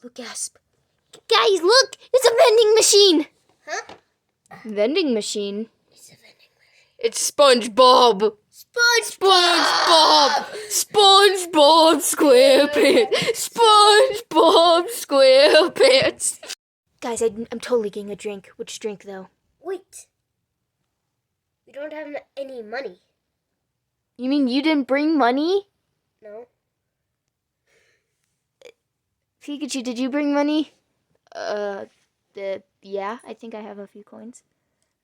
Look, gasp. Guys, look! It's a vending machine! Huh? Vending machine? It's a vending machine. It's SpongeBob! SpongeBob! SpongeBob SquarePants! SpongeBob SquarePants! Guys, I'm totally getting a drink. Which drink, though? Wait. We don't have any money. You mean you didn't bring money? No. Pikachu, did you bring money? Yeah, I think I have a few coins.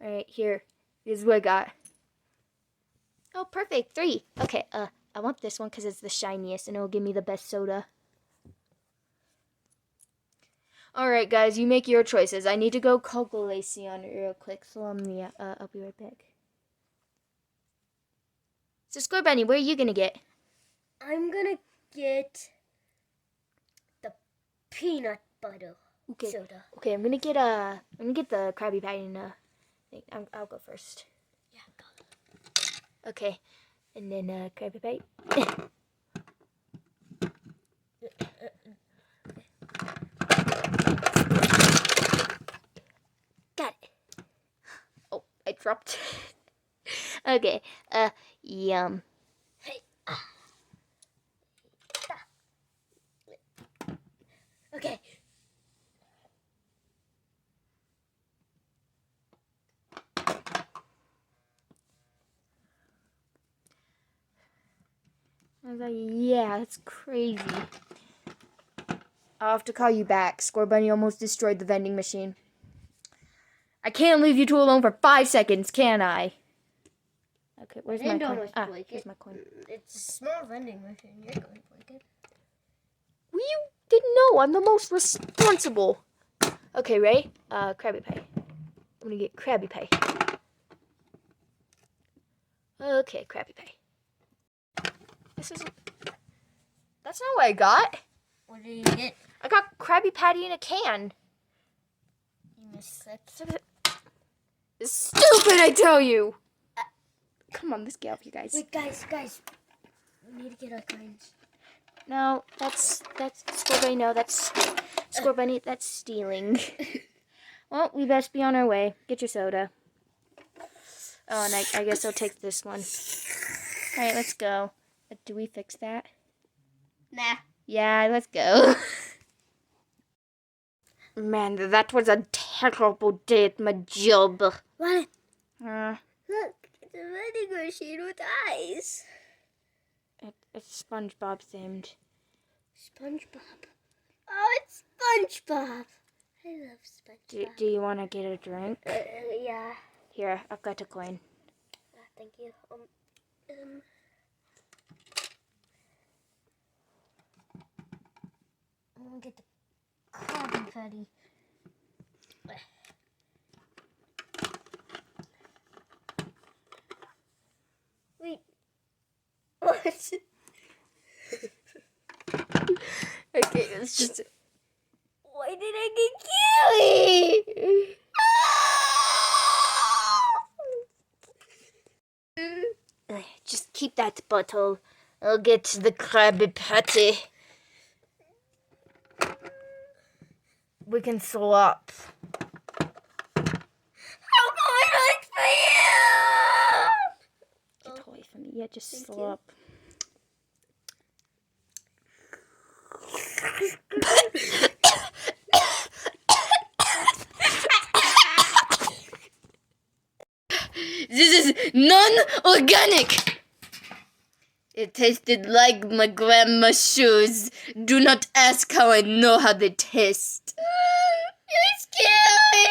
Alright, here. This is what I got. Oh, perfect. 3. Okay, I want this one because it's the shiniest and it'll give me the best soda. Alright, guys, you make your choices. I need to go call Glaceon real quick, so I'll be right back. So, Scorbunny, what are you gonna get? I'm gonna get the peanut butter soda. Okay, I'm gonna get the Krabby Patty and thing. I'll go first. Yeah, go. Okay, and then Krabby Patty. Got it. Oh, I dropped. Okay, yum. Hey. Okay. I was like, yeah, that's crazy. I'll have to call you back. Scorbunny almost destroyed the vending machine. I can't leave you two alone for 5 seconds, can I? Okay, where's my coin? Here's my coin. It's a small vending machine. You're going to break it. Well, you didn't know. I'm the most responsible. Okay, ready? Krabby Patty. I'm gonna get Krabby Patty. Okay, Krabby Patty. This is... That's not what I got. What did you get? I got Krabby Patty in a can. You missed. It's stupid, I tell you. Come on, let's get off you guys. Wait, guys. We need to get our coins. No, that's Scorbunny. No, that's Scorbunny. That's stealing. Well, we best be on our way. Get your soda. Oh, and I guess I'll take this one. All right, let's go. Do we fix that? Nah. Yeah, let's go. Man, that was a terrible day at my job. What? Look, it's a vending machine with eyes. It's SpongeBob themed. SpongeBob. Oh, it's SpongeBob. I love SpongeBob. Do you want to get a drink? Yeah. Here, I've got a coin. Thank you. I'm gonna get the Krabby Patty. Wait. What? Okay, it's just... Why did I get Kiwi? Just keep that bottle. I'll get the Krabby Patty. We can swap. How come I don't for you? Get away from me. Yeah, just Thank swap. This is non-organic. It tasted like my grandma's shoes. Do not ask how I know how they taste. You're scary.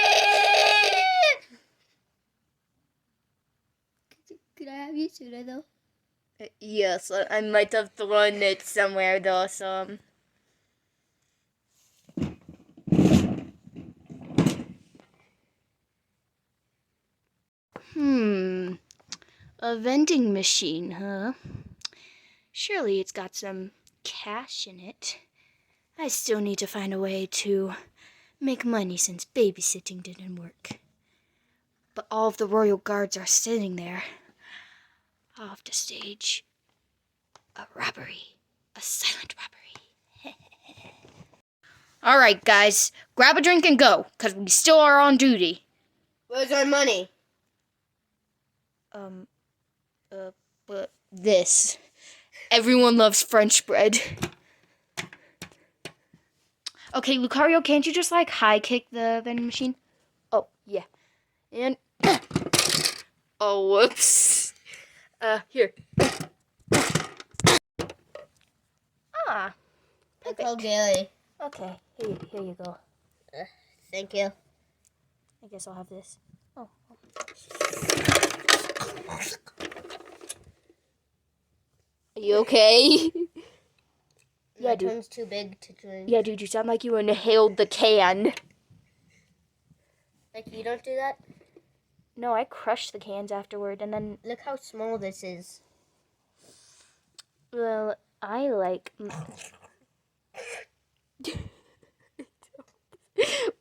Could I have your soda though? Yes, I might have thrown it somewhere though, so... A vending machine, huh? Surely it's got some cash in it. I still need to find a way to make money since babysitting didn't work. But all of the royal guards are sitting there. I'll have to stage a robbery. A silent robbery. All right, guys. Grab a drink and go, because we still are on duty. Where's our money? But this. Everyone loves French bread. Okay, Lucario, can't you just, like, high kick the vending machine? Oh, yeah. And... oh, whoops. Here. Ah. I called Gaily. Okay, here you go. Thank you. I guess I'll have this. Oh. Are you okay? My tongue's too big to drink. Yeah, dude, you sound like you inhaled the can. Like, you don't do that? No, I crushed the cans afterward, and then... Look how small this is. well, I like...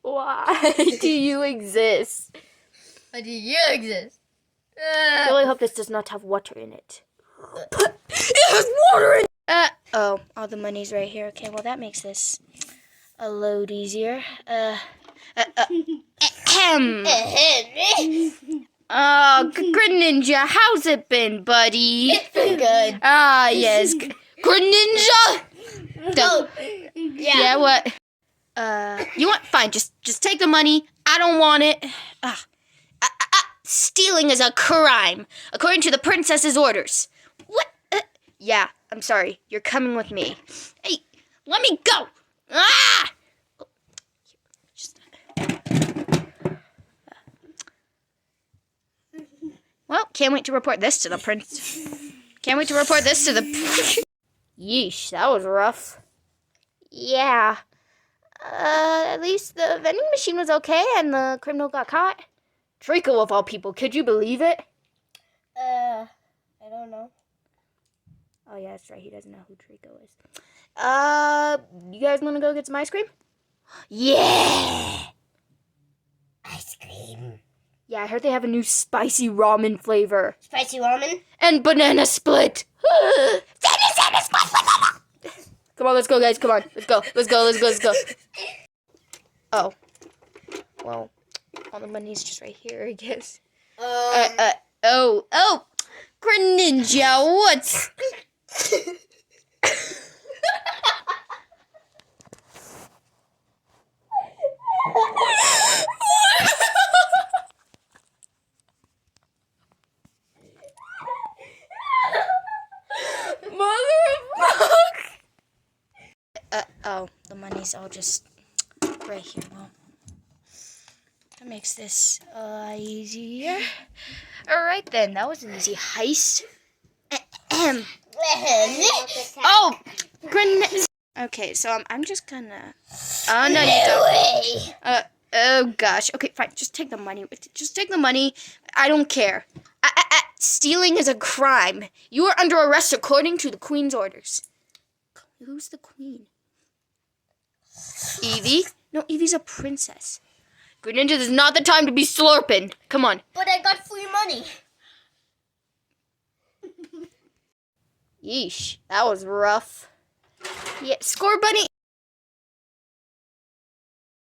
why do you exist? Why do you exist? I really hope this does not have water in it. It has water in it! Oh, all the money's right here. Okay, well, that makes this a load easier. Ahem. Oh, Greninja, how's it been, buddy? It's been good. Ah, yes. Greninja! Oh, Yeah, what? You want? Fine, just take the money. I don't want it. Stealing is a crime, according to the princess's orders. What? Yeah, I'm sorry. You're coming with me. Hey, let me go! Ah! Well, can't wait to report this to the prince. Can't wait to report this to the... Yeesh, that was rough. Yeah. At least the vending machine was okay and the criminal got caught. Trico of all people, could you believe it? I don't know. Oh yeah, that's right, he doesn't know who Trico is. You guys want to go get some ice cream? Yeah! Ice cream. Yeah, I heard they have a new spicy ramen flavor. Spicy ramen? And banana split! Come on, let's go, guys, come on. Let's go. Oh. Well, all the money's just right here, I guess. Oh! Greninja, what's... Oh, the money's all just right here. Well, that makes this easier. Alright then, that was an easy heist. Oh! Okay, so I'm just gonna... oh, no, you don't. Oh, gosh. Okay, fine, just take the money. Just take the money. I don't care. Stealing is a crime. You are under arrest according to the Queen's orders. Who's the Queen? Eevee? No, Eevee's a princess. Greninja, this is not the time to be slurping. Come on. But I got free money. Yeesh, that was rough. Yeah, score bunny.